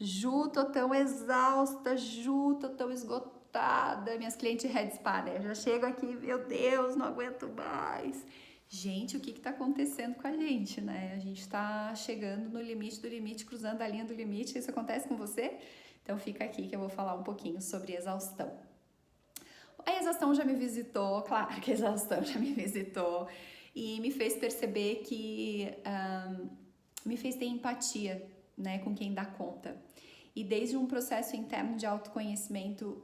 Ju, tô tão exausta, Ju, tô tão esgotada. Minhas clientes Red Spa, né? Já chego aqui, meu Deus, não aguento mais. Gente, o que que tá acontecendo com a gente, né? A gente tá chegando no limite do limite, cruzando a linha do limite. Isso acontece com você? Então fica aqui que eu vou falar um pouquinho sobre exaustão. A exaustão já me visitou, claro que a exaustão já me visitou e me fez perceber que me fez ter empatia, né, com quem dá conta. E desde um processo interno de autoconhecimento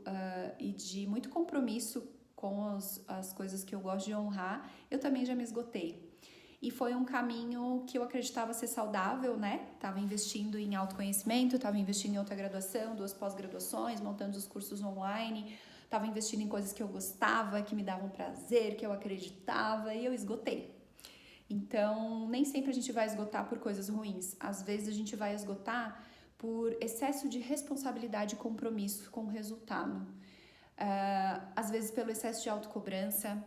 e de muito compromisso com as coisas que eu gosto de honrar, eu também já me esgotei. E foi um caminho que eu acreditava ser saudável, né? Tava investindo em autoconhecimento, tava investindo em outra graduação, 2 pós-graduações, montando os cursos online, tava investindo em coisas que eu gostava, que me davam prazer, que eu acreditava, e eu esgotei. Então, nem sempre a gente vai esgotar por coisas ruins. Às vezes a gente vai esgotar por excesso de responsabilidade e compromisso com o resultado. Às vezes pelo excesso de autocobrança,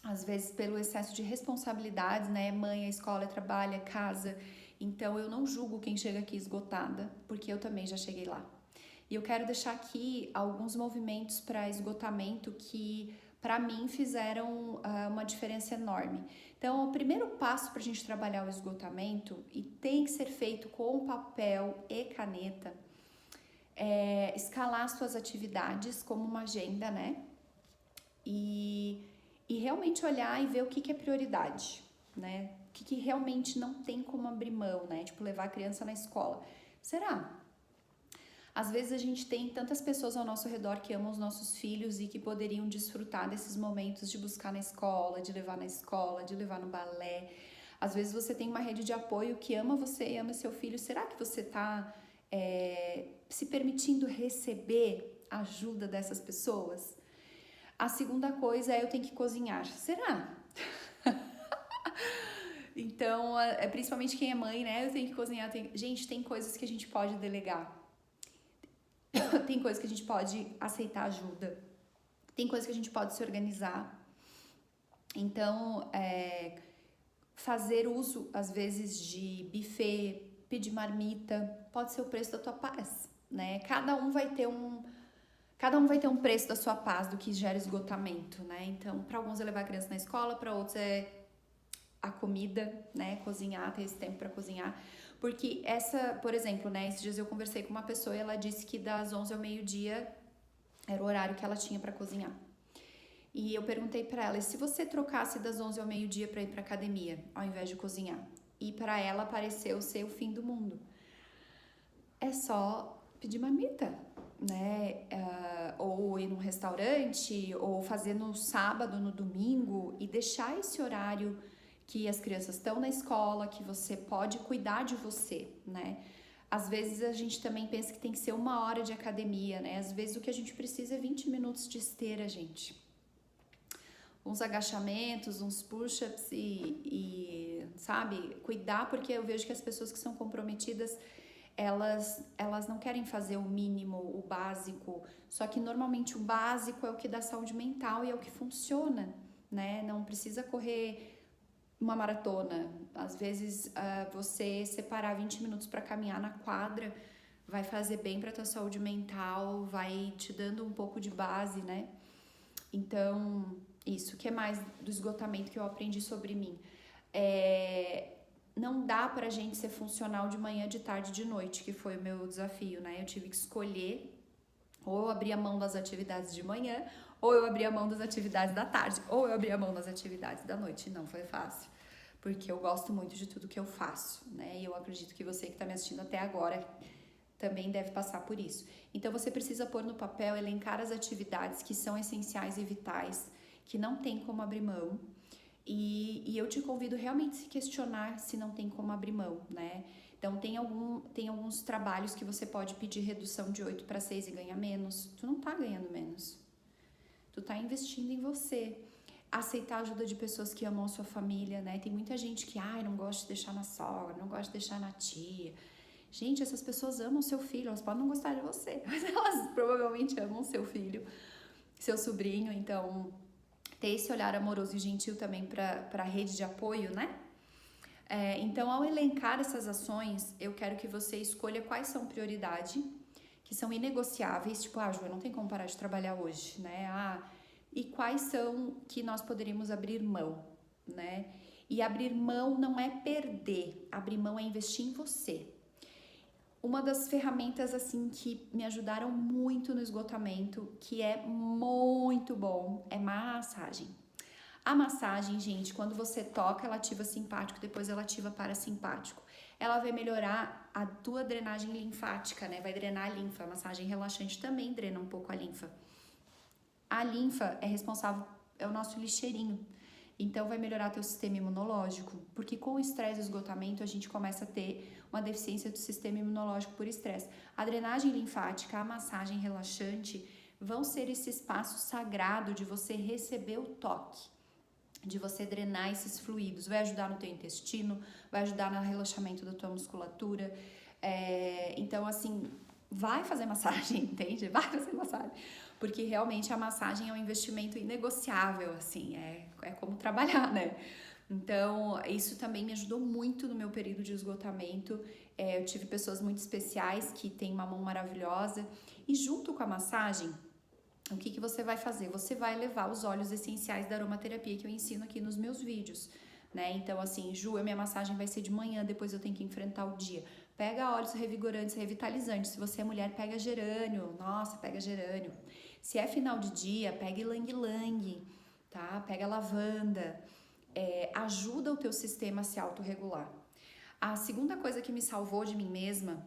às vezes pelo excesso de responsabilidades, né? Mãe, a escola, trabalho, casa. Então eu não julgo quem chega aqui esgotada, porque eu também já cheguei lá. E eu quero deixar aqui alguns movimentos para esgotamento que, para mim, fizeram uma diferença enorme. Então, o primeiro passo para a gente trabalhar o esgotamento, e tem que ser feito com papel e caneta, é escalar suas atividades como uma agenda, né? E realmente olhar e ver o que é prioridade, né? O que realmente não tem como abrir mão, né? Tipo, levar a criança na escola. Será? Às vezes a gente tem tantas pessoas ao nosso redor que amam os nossos filhos e que poderiam desfrutar desses momentos de buscar na escola, de levar na escola, de levar no balé. Às vezes você tem uma rede de apoio que ama você e ama seu filho. Será que você está se permitindo receber a ajuda dessas pessoas? A segunda coisa é eu tenho que cozinhar. Será? Então, principalmente quem é mãe, né? Eu tenho que cozinhar. Gente, tem coisas que a gente pode delegar. Tem coisas que a gente pode aceitar ajuda. Tem coisas que a gente pode se organizar. Então, fazer uso, às vezes, de buffet, pedir marmita, pode ser o preço da tua paz, né? Cada um vai ter um preço da sua paz, do que gera esgotamento, né? Então, para alguns é levar a criança na escola, para outros é a comida, né? Cozinhar, ter esse tempo para cozinhar. Porque por exemplo, né? Esses dias eu conversei com uma pessoa e ela disse que das 11 ao meio-dia era o horário que ela tinha para cozinhar. E eu perguntei para ela, e se você trocasse das 11 ao meio-dia para ir para academia, ao invés de cozinhar? E para ela pareceu ser o fim do mundo. É só pedir marmita, né? Ou ir num restaurante, ou fazer no sábado, no domingo, e deixar esse horário que as crianças estão na escola, que você pode cuidar de você, né? Às vezes a gente também pensa que tem que ser 1 hora de academia, né? Às vezes o que a gente precisa é 20 minutos de esteira, gente. Uns agachamentos, uns push-ups sabe, cuidar, porque eu vejo que as pessoas que são comprometidas, elas não querem fazer o mínimo, o básico, só que normalmente o básico é o que dá saúde mental e é o que funciona, né? Não precisa correr uma maratona. Às vezes, você separar 20 minutos para caminhar na quadra vai fazer bem para tua saúde mental, vai te dando um pouco de base, né? Então, isso. O que é mais do esgotamento que eu aprendi sobre mim? Não dá pra gente ser funcional de manhã, de tarde, de noite, que foi o meu desafio, né? Eu tive que escolher, ou eu abria mão das atividades de manhã, ou eu abria mão das atividades da tarde, ou eu abria mão das atividades da noite. Não foi fácil, porque eu gosto muito de tudo que eu faço, né? E eu acredito que você que tá me assistindo até agora também deve passar por isso. Então você precisa pôr no papel, elencar as atividades que são essenciais e vitais, que não tem como abrir mão. E eu te convido realmente a se questionar se não tem como abrir mão, né? Então tem alguns trabalhos que você pode pedir redução de 8 para 6 e ganhar menos. Tu não tá ganhando menos. Tu tá investindo em você. Aceitar a ajuda de pessoas que amam a sua família, né? Tem muita gente que, não gosta de deixar na sogra, não gosta de deixar na tia. Gente, essas pessoas amam seu filho, elas podem não gostar de você, mas elas provavelmente amam seu filho, seu sobrinho, então ter esse olhar amoroso e gentil também para a rede de apoio, né? Então, ao elencar essas ações, eu quero que você escolha quais são prioridade, que são inegociáveis, tipo, Ju, eu não tenho como parar de trabalhar hoje, né? E quais são que nós poderíamos abrir mão, né? E abrir mão não é perder, abrir mão é investir em você. Uma das ferramentas, assim, que me ajudaram muito no esgotamento, que é muito bom, é massagem. A massagem, gente, quando você toca, ela ativa simpático, depois ela ativa parasimpático. Ela vai melhorar a tua drenagem linfática, né? Vai drenar a linfa. A massagem relaxante também drena um pouco a linfa. A linfa é responsável, é o nosso lixeirinho. Então, vai melhorar teu sistema imunológico, porque com o estresse e esgotamento, a gente começa a ter uma deficiência do sistema imunológico por estresse. A drenagem linfática, a massagem relaxante, vão ser esse espaço sagrado de você receber o toque, de você drenar esses fluidos. Vai ajudar no teu intestino, vai ajudar no relaxamento da tua musculatura. Então, assim, vai fazer massagem, entende? Vai fazer massagem. Porque realmente a massagem é um investimento inegociável, assim, é como trabalhar, né? Então, isso também me ajudou muito no meu período de esgotamento. Eu tive pessoas muito especiais que têm uma mão maravilhosa. E junto com a massagem, o que você vai fazer? Você vai levar os óleos essenciais da aromaterapia que eu ensino aqui nos meus vídeos, né? Então, assim, Ju, a minha massagem vai ser de manhã, depois eu tenho que enfrentar o dia. Pega óleos revigorantes, revitalizantes. Se você é mulher, pega gerânio. Nossa, pega gerânio. Se é final de dia, pega ylang-ylang, tá? Pega lavanda. Ajuda o teu sistema a se autorregular. A segunda coisa que me salvou de mim mesma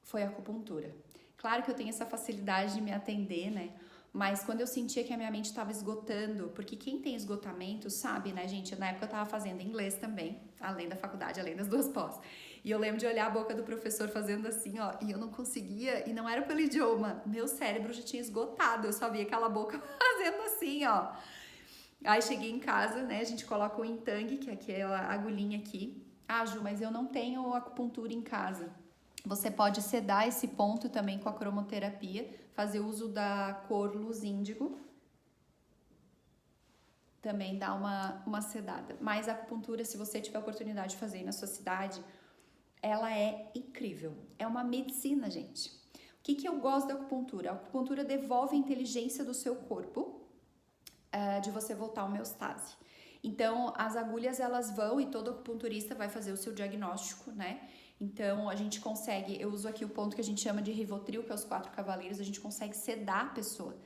foi a acupuntura. Claro que eu tenho essa facilidade de me atender, né? Mas quando eu sentia que a minha mente estava esgotando, porque quem tem esgotamento sabe, né, gente? Na época eu estava fazendo inglês também, além da faculdade, além das duas pós. E eu lembro de olhar a boca do professor fazendo assim, ó, e eu não conseguia, e não era pelo idioma, meu cérebro já tinha esgotado, eu só via aquela boca fazendo assim, ó. Aí cheguei em casa, né, a gente coloca o Intang, que é aquela agulhinha aqui. Ju, mas eu não tenho acupuntura em casa. Você pode sedar esse ponto também com a cromoterapia, fazer uso da cor luz índigo, também dá uma sedada. Mas a acupuntura, se você tiver a oportunidade de fazer aí na sua cidade, ela é incrível. É uma medicina, gente. O que eu gosto da acupuntura? A acupuntura devolve a inteligência do seu corpo, de você voltar à homeostase. Então, as agulhas, elas vão e todo acupunturista vai fazer o seu diagnóstico, né? Então, a gente consegue, eu uso aqui o ponto que a gente chama de Rivotril, que é os 4 cavaleiros, a gente consegue sedar a pessoa.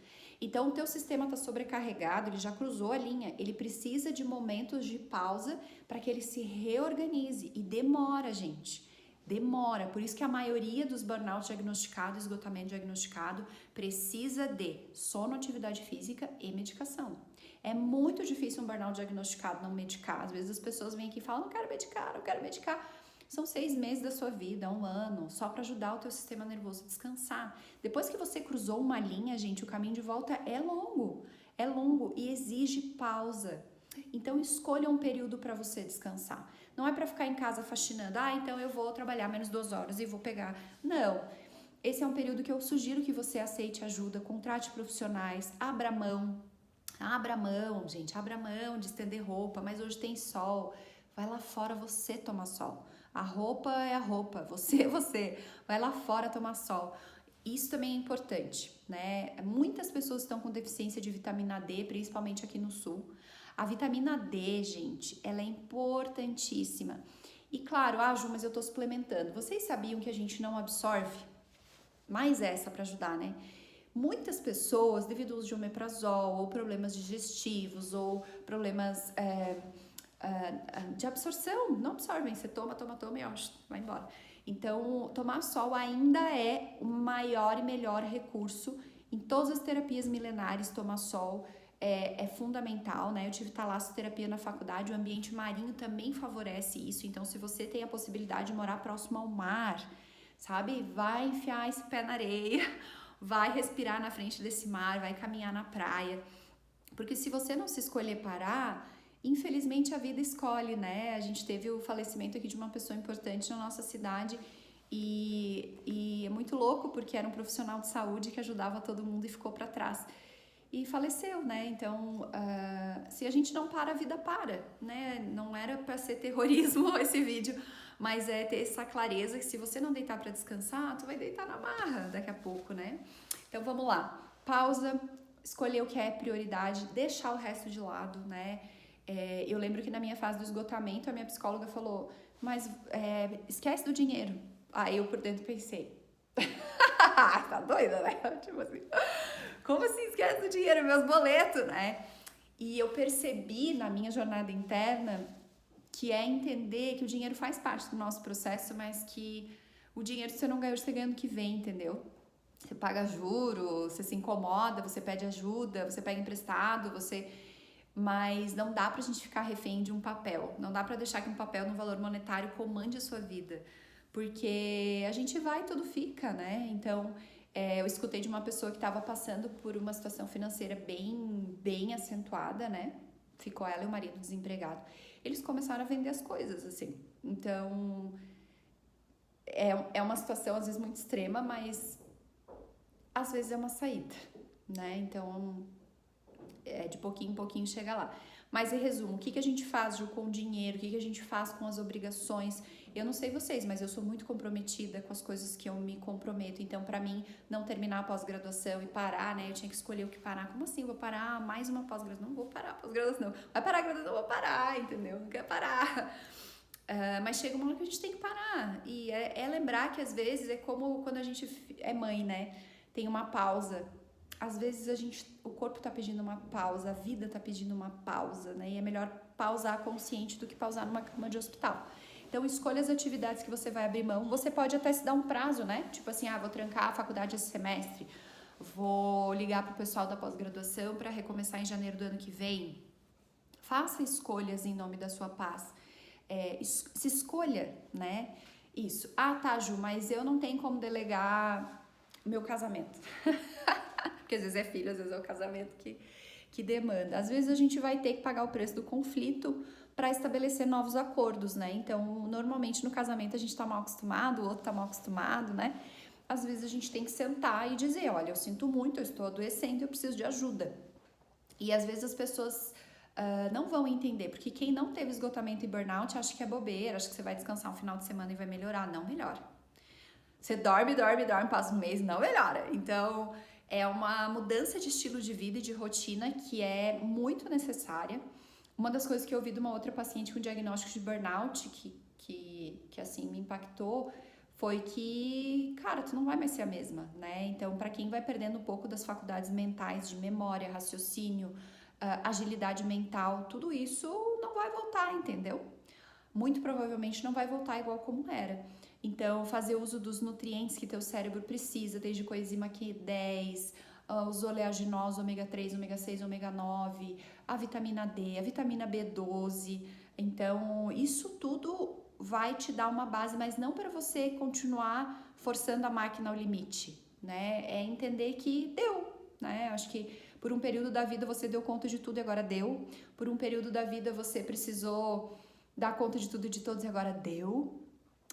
Então, o teu sistema está sobrecarregado, ele já cruzou a linha, ele precisa de momentos de pausa para que ele se reorganize. E demora, gente. Demora, por isso que a maioria dos burnout diagnosticados, esgotamento diagnosticado, precisa de sono, atividade física e medicação. É muito difícil um burnout diagnosticado não medicar. Às vezes as pessoas vêm aqui e falam, não quero medicar, não quero medicar. São 6 meses da sua vida, 1 ano, só para ajudar o teu sistema nervoso a descansar. Depois que você cruzou uma linha, gente, o caminho de volta é longo e exige pausa. Então, escolha um período para você descansar. Não é para ficar em casa faxinando, então eu vou trabalhar menos 2 horas e vou pegar. Não. Esse é um período que eu sugiro que você aceite ajuda, contrate profissionais, abra mão, gente, abra mão de estender roupa, mas hoje tem sol. Vai lá fora você tomar sol. A roupa é a roupa, você é você. Vai lá fora tomar sol. Isso também é importante, né? Muitas pessoas estão com deficiência de vitamina D, principalmente aqui no sul. A vitamina D, gente, ela é importantíssima. E claro, Ju, mas eu tô suplementando. Vocês sabiam que a gente não absorve? Mais essa para ajudar, né? Muitas pessoas, devido ao uso de omeprazol, ou problemas digestivos, ou problemas de absorção, não absorvem. Você toma e ó, vai embora. Então, tomar sol ainda é o maior e melhor recurso. Em todas as terapias milenares, tomar sol é fundamental, né? Eu tive talassoterapia na faculdade, o ambiente marinho também favorece isso. Então, se você tem a possibilidade de morar próximo ao mar, sabe? Vai enfiar esse pé na areia, vai respirar na frente desse mar, vai caminhar na praia. Porque se você não se escolher parar, infelizmente a vida escolhe, né? A gente teve o falecimento aqui de uma pessoa importante na nossa cidade e é muito louco porque era um profissional de saúde que ajudava todo mundo e ficou para trás. e faleceu, né? Então, se a gente não para, a vida para, né? Não era para ser terrorismo esse vídeo, mas é ter essa clareza que se você não deitar para descansar, tu vai deitar na marra daqui a pouco, né? Então vamos lá, pausa, escolher o que é prioridade, deixar o resto de lado, né? Eu lembro que na minha fase do esgotamento, a minha psicóloga falou, mas esquece do dinheiro. Aí eu por dentro pensei, tá doida, né? Tipo assim, como assim esquece do dinheiro? Meus boletos, né? E eu percebi na minha jornada interna que é entender que o dinheiro faz parte do nosso processo, mas que o dinheiro você não ganha hoje, você ganha no que vem, entendeu? Você paga juros, você se incomoda, você pede ajuda, você pega emprestado, mas não dá pra gente ficar refém de um papel. Não dá pra deixar que um papel no valor monetário comande a sua vida. Porque a gente vai e tudo fica, né? Então, eu escutei de uma pessoa que estava passando por uma situação financeira bem acentuada, né? Ficou ela e o marido desempregado. Eles começaram a vender as coisas, assim. Então, é uma situação às vezes muito extrema, mas às vezes é uma saída, né? Então, de pouquinho em pouquinho chega lá. Mas em resumo, o que a gente faz, Ju, com o dinheiro? O que a gente faz com as obrigações? Eu não sei vocês, mas eu sou muito comprometida com as coisas que eu me comprometo. Então, pra mim, não terminar a pós-graduação e parar, né? Eu tinha que escolher o que parar. Como assim? Vou parar mais uma pós-graduação? Não vou parar a pós-graduação, não. Vai parar a graduação? Não vou parar, entendeu? Não quero parar. Mas chega uma hora que a gente tem que parar. E lembrar que às vezes é como quando a gente é mãe, né? Tem uma pausa. Às vezes o corpo tá pedindo uma pausa, a vida tá pedindo uma pausa, né? E é melhor pausar consciente do que pausar numa cama de hospital. Então, escolha as atividades que você vai abrir mão. Você pode até se dar um prazo, né? Tipo assim, vou trancar a faculdade esse semestre, vou ligar pro pessoal da pós-graduação para recomeçar em janeiro do ano que vem. Faça escolhas em nome da sua paz. Se escolha, né? Isso. Tá, Ju, mas eu não tenho como delegar meu casamento. Porque às vezes é filho, às vezes é o casamento que demanda. Às vezes a gente vai ter que pagar o preço do conflito para estabelecer novos acordos, né? Então, normalmente no casamento a gente tá mal acostumado, o outro tá mal acostumado, né? Às vezes a gente tem que sentar e dizer, olha, eu sinto muito, eu estou adoecendo, eu preciso de ajuda. E às vezes as pessoas não vão entender, porque quem não teve esgotamento e burnout acha que é bobeira, acha que você vai descansar um final de semana e vai melhorar. Não melhora. Você dorme, passa um mês, não melhora. Então, é uma mudança de estilo de vida e de rotina que é muito necessária. Uma das coisas que eu ouvi de uma outra paciente com diagnóstico de burnout, que assim, me impactou, foi que, cara, tu não vai mais ser a mesma, né? Então, para quem vai perdendo um pouco das faculdades mentais de memória, raciocínio, agilidade mental, tudo isso não vai voltar, entendeu? Muito provavelmente não vai voltar igual como era. Então, fazer uso dos nutrientes que teu cérebro precisa, desde coenzima Q10, os oleaginosos ômega 3, ômega 6, ômega 9, a vitamina D, a vitamina B12. Então, isso tudo vai te dar uma base, mas não para você continuar forçando a máquina ao limite, né? É entender que deu, né? Acho que por um período da vida você deu conta de tudo e agora deu. Por um período da vida você precisou dar conta de tudo e de todos e agora deu.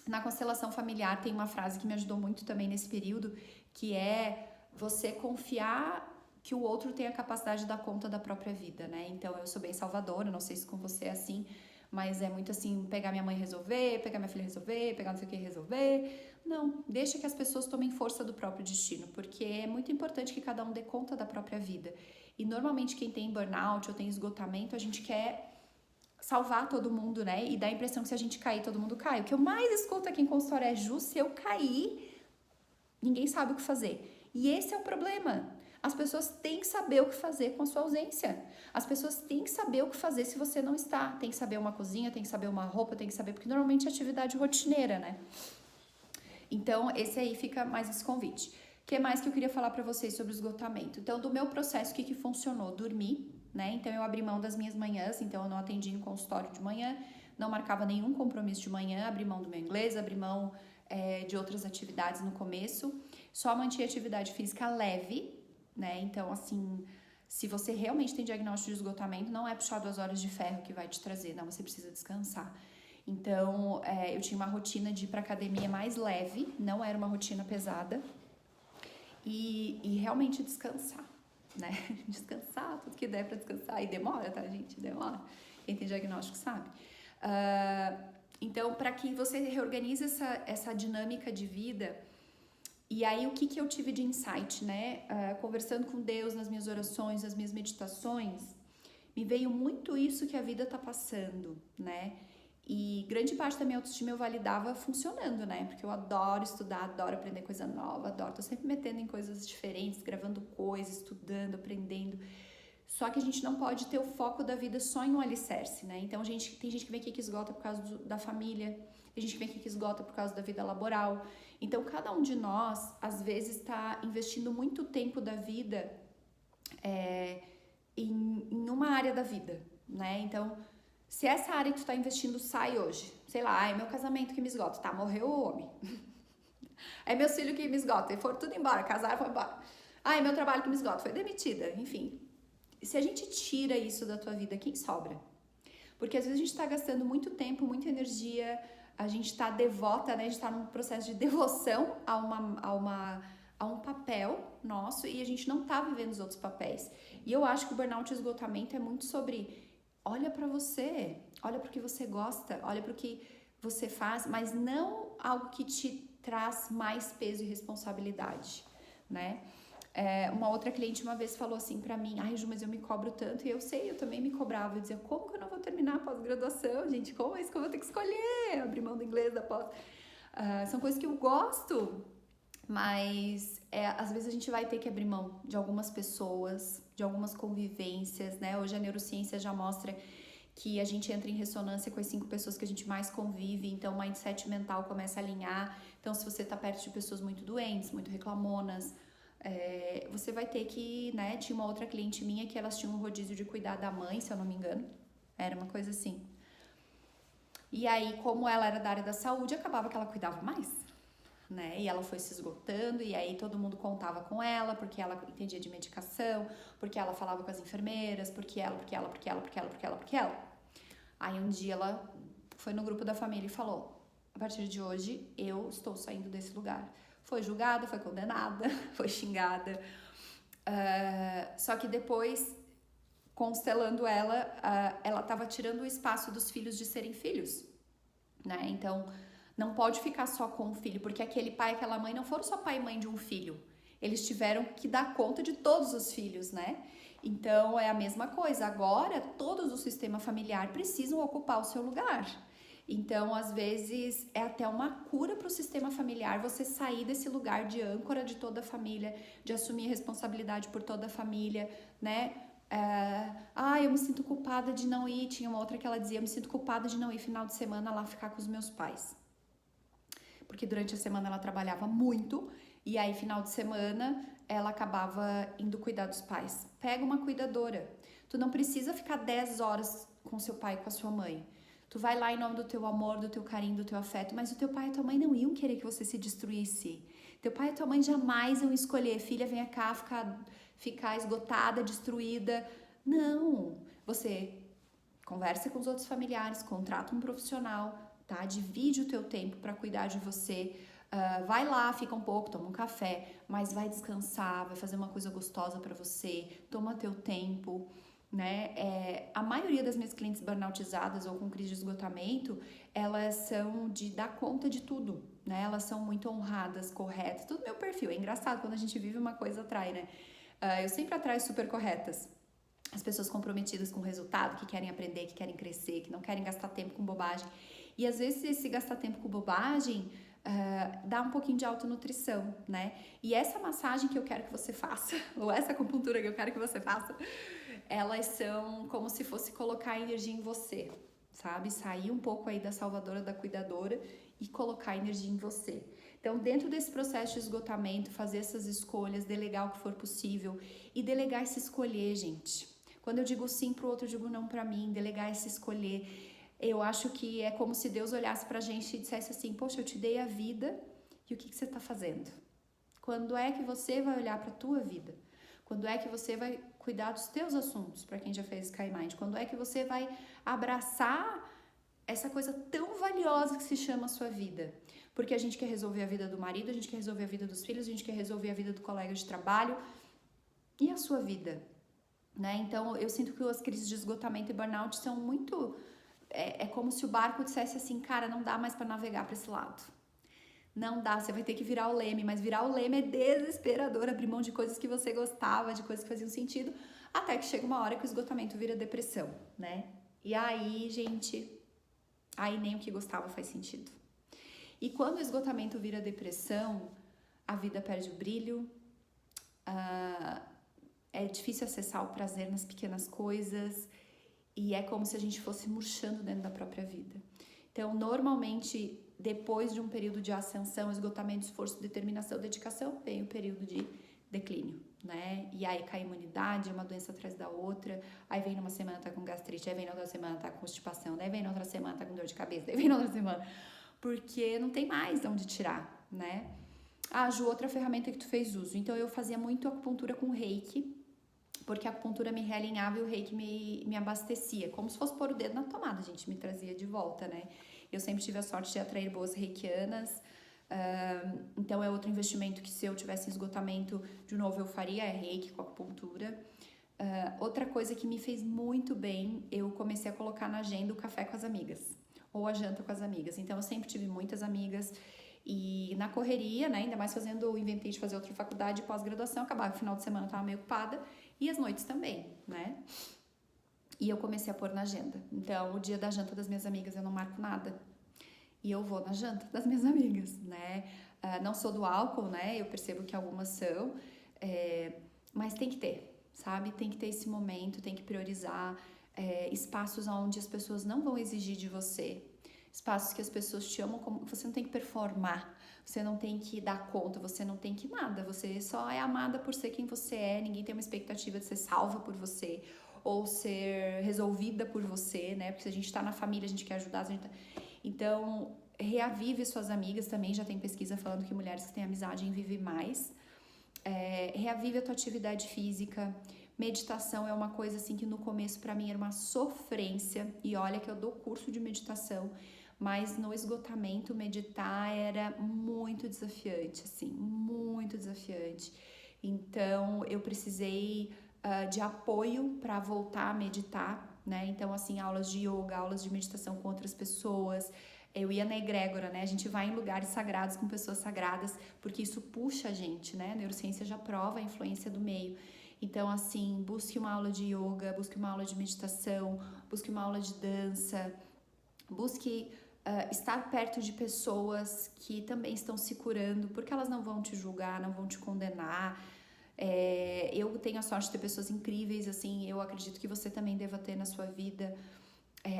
Na constelação familiar tem uma frase que me ajudou muito também nesse período, que é você confiar que o outro tem a capacidade de dar conta da própria vida, né? Então, eu sou bem salvadora, não sei se com você é assim, mas é muito assim, pegar minha mãe e resolver, pegar minha filha e resolver, pegar não sei o que e resolver. Não, deixa que as pessoas tomem força do próprio destino, porque é muito importante que cada um dê conta da própria vida. E normalmente quem tem burnout ou tem esgotamento, a gente quer salvar todo mundo, né? E dá a impressão que se a gente cair, todo mundo cai. O que eu mais escuto aqui em consultório é, Ju, se eu cair, ninguém sabe o que fazer. E esse é o problema. As pessoas têm que saber o que fazer com a sua ausência. As pessoas têm que saber o que fazer se você não está. Tem que saber uma cozinha, tem que saber uma roupa, tem que saber, porque normalmente é atividade rotineira, né? Então, esse aí fica mais esse convite. O que mais que eu queria falar para vocês sobre o esgotamento? Então, do meu processo, o que funcionou? Dormir, né? Então, eu abri mão das minhas manhãs, então eu não atendi em consultório de manhã, não marcava nenhum compromisso de manhã, abri mão do meu inglês, abri mão de outras atividades no começo, só mantinha atividade física leve, né? Então, assim, se você realmente tem diagnóstico de esgotamento, não é puxar 2 horas de ferro que vai te trazer, não, você precisa descansar. Então, eu tinha uma rotina de ir pra academia mais leve, não era uma rotina pesada, e realmente descansar. né? Descansar, tudo que der pra descansar. E demora, tá, gente? Demora. Quem tem diagnóstico sabe. Então, para que você reorganize essa dinâmica de vida, e aí o que eu tive de insight, né? Conversando com Deus nas minhas orações, nas minhas meditações, me veio muito isso que a vida tá passando, né? E grande parte da minha autoestima eu validava funcionando, né? Porque eu adoro estudar, adoro aprender coisa nova, adoro. Tô sempre metendo em coisas diferentes, gravando coisas, estudando, aprendendo. Só que a gente não pode ter o foco da vida só em um alicerce, né? Então, tem gente que vem aqui que esgota por causa da família, tem gente que vem aqui que esgota por causa da vida laboral. Então, cada um de nós, às vezes, está investindo muito tempo da vida em uma área da vida, né? Então, se essa área que tu tá investindo sai hoje, sei lá, é meu casamento que me esgota, tá, morreu o homem. É meu filho que me esgota, e foram tudo embora, casaram, foi embora. É meu trabalho que me esgota, foi demitida, enfim. Se a gente tira isso da tua vida, quem sobra? Porque às vezes a gente tá gastando muito tempo, muita energia, a gente tá devota, né? A gente tá num processo de devoção a um papel nosso e a gente não tá vivendo os outros papéis. E eu acho que o burnout e o esgotamento é muito sobre olha pra você, olha pro que você gosta, olha pro que você faz, mas não algo que te traz mais peso e responsabilidade, né? Uma outra cliente uma vez falou assim pra mim, ai Ju, mas eu me cobro tanto, e eu sei, eu também me cobrava, eu dizia, como que eu não vou terminar a pós-graduação, gente, como é isso que eu vou ter que escolher, abrir mão do inglês da pós, são coisas que eu gosto, mas às vezes a gente vai ter que abrir mão de algumas pessoas, de algumas convivências, né, hoje a neurociência já mostra que a gente entra em ressonância com as 5 pessoas que a gente mais convive, então o mindset mental começa a alinhar, então se você tá perto de pessoas muito doentes, muito reclamonas, você vai ter que, né, tinha uma outra cliente minha que elas tinham um rodízio de cuidar da mãe, se eu não me engano, era uma coisa assim. E aí, como ela era da área da saúde, acabava que ela cuidava mais, né, e ela foi se esgotando, e aí todo mundo contava com ela, porque ela entendia de medicação, porque ela falava com as enfermeiras, porque ela. Aí um dia ela foi no grupo da família e falou, a partir de hoje eu estou saindo desse lugar. Foi julgada, foi condenada, foi xingada. Só que depois, constelando ela, ela estava tirando o espaço dos filhos de serem filhos, né? Então, não pode ficar só com o filho, porque aquele pai e aquela mãe não foram só pai e mãe de um filho. Eles tiveram que dar conta de todos os filhos, né? Então, é a mesma coisa. Agora, todos do sistema familiar precisam ocupar o seu lugar. Então, às vezes, é até uma cura para o sistema familiar você sair desse lugar de âncora de toda a família, de assumir responsabilidade por toda a família, né? Eu me sinto culpada de não ir. Tinha uma outra que ela dizia, eu me sinto culpada de não ir final de semana lá ficar com os meus pais. Porque durante a semana ela trabalhava muito e aí final de semana ela acabava indo cuidar dos pais. Pega uma cuidadora. Tu não precisa ficar 10 horas com seu pai e com a sua mãe. Tu vai lá em nome do teu amor, do teu carinho, do teu afeto, mas o teu pai e tua mãe não iam querer que você se destruísse. Teu pai e tua mãe jamais iam escolher, filha, vem cá ficar esgotada, destruída. Não. Você conversa com os outros familiares, contrata um profissional, tá? Divide o teu tempo para cuidar de você. Vai lá, fica um pouco, toma um café, mas vai descansar, vai fazer uma coisa gostosa para você, toma teu tempo, né? A maioria das minhas clientes burnoutizadas ou com crise de esgotamento, elas são de dar conta de tudo, né? Elas são muito honradas, corretas, tudo meu perfil. É engraçado, quando a gente vive uma coisa atrai, né? Eu sempre atraio super corretas. As pessoas comprometidas com o resultado, que querem aprender, que querem crescer, que não querem gastar tempo com bobagem. E às vezes esse gastar tempo com bobagem dá um pouquinho de autonutrição, né? E essa massagem que eu quero que você faça, ou essa acupuntura que eu quero que você faça, elas são como se fosse colocar energia em você, sabe? Sair um pouco aí da salvadora, da cuidadora e colocar energia em você. Então, dentro desse processo de esgotamento, fazer essas escolhas, delegar o que for possível e delegar e se escolher, gente. Quando eu digo sim pro outro, eu digo não pra mim, delegar e se escolher. Eu acho que é como se Deus olhasse pra gente e dissesse assim, poxa, eu te dei a vida e o que você tá fazendo? Quando é que você vai olhar pra tua vida? Quando é que você vai cuidar dos teus assuntos, para quem já fez Sky Mind? Quando é que você vai abraçar essa coisa tão valiosa que se chama a sua vida? Porque a gente quer resolver a vida do marido, a gente quer resolver a vida dos filhos, a gente quer resolver a vida do colega de trabalho, E a sua vida? Né? Então, eu sinto que as crises de esgotamento e burnout são muito... É como se o barco dissesse assim, cara, não dá mais para navegar para esse lado. Não dá, você vai ter que virar o leme, mas virar o leme é desesperador, abrir mão de coisas que você gostava, de coisas que faziam sentido, até que chega uma hora que o esgotamento vira depressão, né? E aí, gente, aí nem o que gostava faz sentido. E quando o esgotamento vira depressão, a vida perde o brilho, é difícil acessar o prazer nas pequenas coisas e é como se a gente fosse murchando dentro da própria vida. Então, normalmente, depois de um período de ascensão, esgotamento, esforço, determinação, dedicação, vem o período de declínio, né? E aí cai a imunidade, uma doença atrás da outra, aí vem numa semana tá com gastrite, aí vem na outra semana tá com constipação, daí vem na outra semana tá com dor de cabeça, daí vem na outra semana, porque não tem mais de onde tirar, né? Ah, Ju, outra ferramenta que tu fez uso. Então, eu fazia muito acupuntura com reiki, porque a acupuntura me realinhava e o reiki me abastecia, como se fosse pôr o dedo na tomada, gente, me trazia de volta, né? Eu sempre tive a sorte de atrair boas reikianas, então é outro investimento que se eu tivesse em esgotamento, de novo eu faria, é reiki com acupuntura. Outra coisa que me fez muito bem, eu comecei a colocar na agenda o café com as amigas, ou a janta com as amigas, então eu sempre tive muitas amigas, e na correria, né, ainda mais inventei de fazer outra faculdade, pós-graduação, acabava o final de semana, eu tava meio ocupada, e as noites também, né? E eu comecei a pôr na agenda. Então, o dia da janta das minhas amigas eu não marco nada. E eu vou na janta das minhas amigas, né? Não sou do álcool, né? Eu percebo que algumas são, mas tem que ter, sabe? Tem que ter esse momento, tem que priorizar espaços onde as pessoas não vão exigir de você. Espaços que as pessoas te amam, como você não tem que performar, você não tem que dar conta, você não tem que nada, você só é amada por ser quem você é, ninguém tem uma expectativa de ser salva por você ou ser resolvida por você, né? Porque se a gente tá na família, a gente quer ajudar, Então, reavive suas amigas também, já tem pesquisa falando que mulheres que têm amizade vivem mais. Reavive a tua atividade física. Meditação é uma coisa assim que no começo para mim era uma sofrência, e olha que eu dou curso de meditação, mas no esgotamento meditar era muito desafiante, assim, muito desafiante. Então eu precisei de apoio para voltar a meditar, né? Então assim, aulas de yoga, aulas de meditação com outras pessoas. Eu ia na egrégora, né? A gente vai em lugares sagrados com pessoas sagradas, porque isso puxa a gente, né? A neurociência já prova a influência do meio. Então, assim, busque uma aula de yoga, busque uma aula de meditação, busque uma aula de dança, busque estar perto de pessoas que também estão se curando, porque elas não vão te julgar, não vão te condenar. Eu tenho a sorte de ter pessoas incríveis, assim, eu acredito que você também deva ter na sua vida.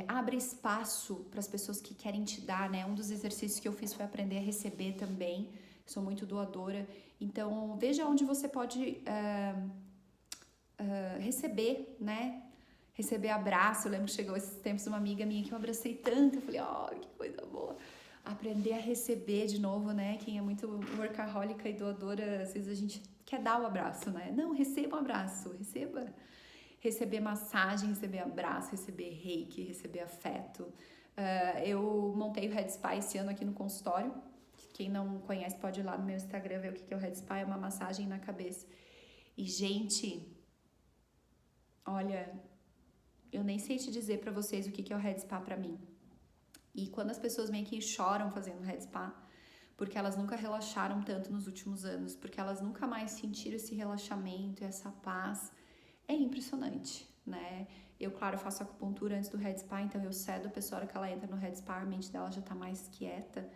Abre espaço para as pessoas que querem te dar, né? Um dos exercícios que eu fiz foi aprender a receber também. Sou muito doadora. Então, veja onde você pode receber, né? Receber abraço. Eu lembro que chegou esses tempos uma amiga minha que eu abracei tanto. Eu falei, que coisa boa. Aprender a receber de novo, né? Quem é muito workaholic e doadora, às vezes a gente quer dar o abraço, né? Não, receba um abraço, receba. Receber massagem, receber abraço, receber reiki, receber afeto. Eu montei o Head Spa esse ano aqui no consultório. Quem não conhece pode ir lá no meu Instagram ver o que é o Head Spa, é uma massagem na cabeça. E, gente, olha, eu nem sei te dizer pra vocês o que é o Head Spa pra mim. E quando as pessoas meio que choram fazendo Head Spa, porque elas nunca relaxaram tanto nos últimos anos, porque elas nunca mais sentiram esse relaxamento, essa paz, é impressionante, né? Eu, claro, faço acupuntura antes do Head Spa, então eu cedo a pessoa que ela entra no Head Spa, a mente dela já tá mais quieta.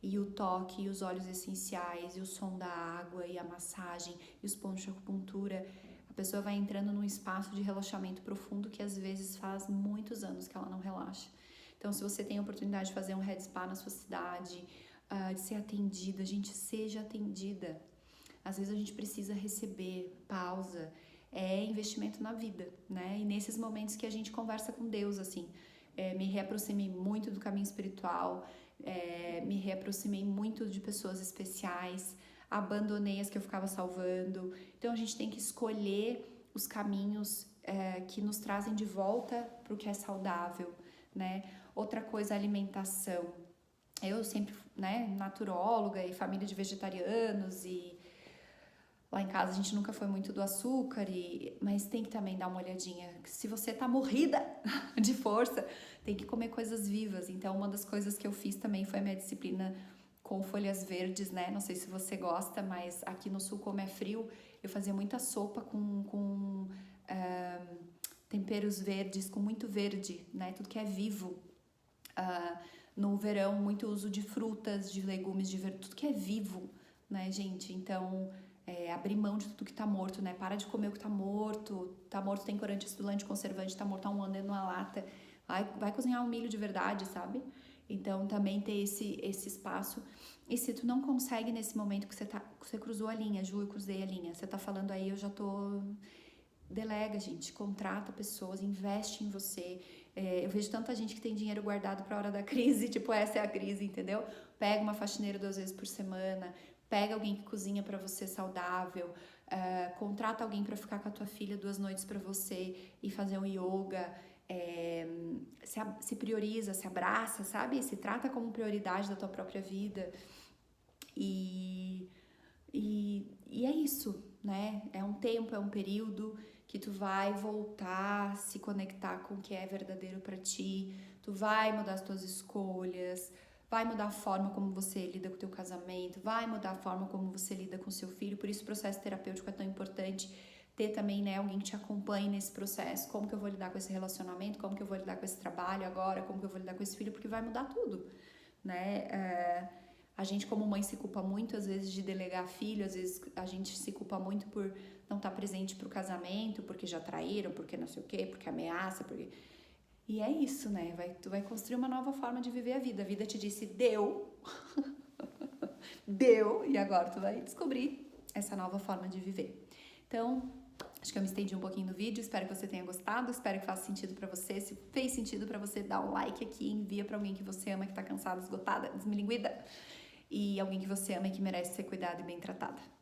E o toque, e os óleos essenciais, e o som da água, e a massagem, e os pontos de acupuntura, a pessoa vai entrando num espaço de relaxamento profundo que às vezes faz muitos anos que ela não relaxa. Então, se você tem a oportunidade de fazer um Head Spa na sua cidade, de ser atendida, gente, seja atendida. Às vezes a gente precisa receber, pausa, é investimento na vida, né? E nesses momentos que a gente conversa com Deus, assim, me reaproximei muito do caminho espiritual, me reaproximei muito de pessoas especiais, abandonei as que eu ficava salvando. Então a gente tem que escolher os caminhos que nos trazem de volta para o que é saudável, né? Outra coisa, alimentação. Eu sempre, né, naturóloga e família de vegetarianos e Lá em casa a gente nunca foi muito do açúcar, mas tem que também dar uma olhadinha. Se você tá morrida de força, tem que comer coisas vivas. Então, uma das coisas que eu fiz também foi a minha disciplina com folhas verdes, né? Não sei se você gosta, mas aqui no sul, como é frio, eu fazia muita sopa com temperos verdes, com muito verde, né? Tudo que é vivo. No verão, muito uso de frutas, de legumes, de verde, tudo que é vivo, né, gente? Então, abrir mão de tudo que tá morto, né? Para de comer o que tá morto. Tá morto, tem corante, estilante, conservante, tá morto há um ano dentro de uma lata. Vai cozinhar um milho de verdade, sabe? Então, também ter esse espaço. E se tu não consegue nesse momento que você cruzou a linha, Ju, eu cruzei a linha, você tá falando aí, eu já tô... Delega, gente, contrata pessoas, investe em você. Eu vejo tanta gente que tem dinheiro guardado pra hora da crise, tipo, essa é a crise, entendeu? Pega uma faxineira 2 vezes por semana, pega alguém que cozinha pra você saudável, contrata alguém pra ficar com a tua filha 2 noites pra você e fazer um yoga, se prioriza, se abraça, sabe? Se trata como prioridade da tua própria vida. E é isso, né? É um tempo, é um período que tu vai voltar a se conectar com o que é verdadeiro pra ti, tu vai mudar as tuas escolhas, vai mudar a forma como você lida com o teu casamento, vai mudar a forma como você lida com o seu filho, por isso o processo terapêutico é tão importante, ter também, né, alguém que te acompanhe nesse processo, como que eu vou lidar com esse relacionamento, como que eu vou lidar com esse trabalho agora, como que eu vou lidar com esse filho, porque vai mudar tudo, né? A gente como mãe se culpa muito às vezes de delegar filho, às vezes a gente se culpa muito por não estar presente pro casamento, porque já traíram, porque não sei o quê, porque ameaça, porque... E é isso, né? Tu vai construir uma nova forma de viver a vida. A vida te disse, deu, deu, e agora tu vai descobrir essa nova forma de viver. Então, acho que eu me estendi um pouquinho no vídeo, espero que você tenha gostado, espero que faça sentido pra você. Se fez sentido pra você, dá um like aqui, envia pra alguém que você ama, que tá cansada, esgotada, desmilinguida, e alguém que você ama e que merece ser cuidado e bem tratada.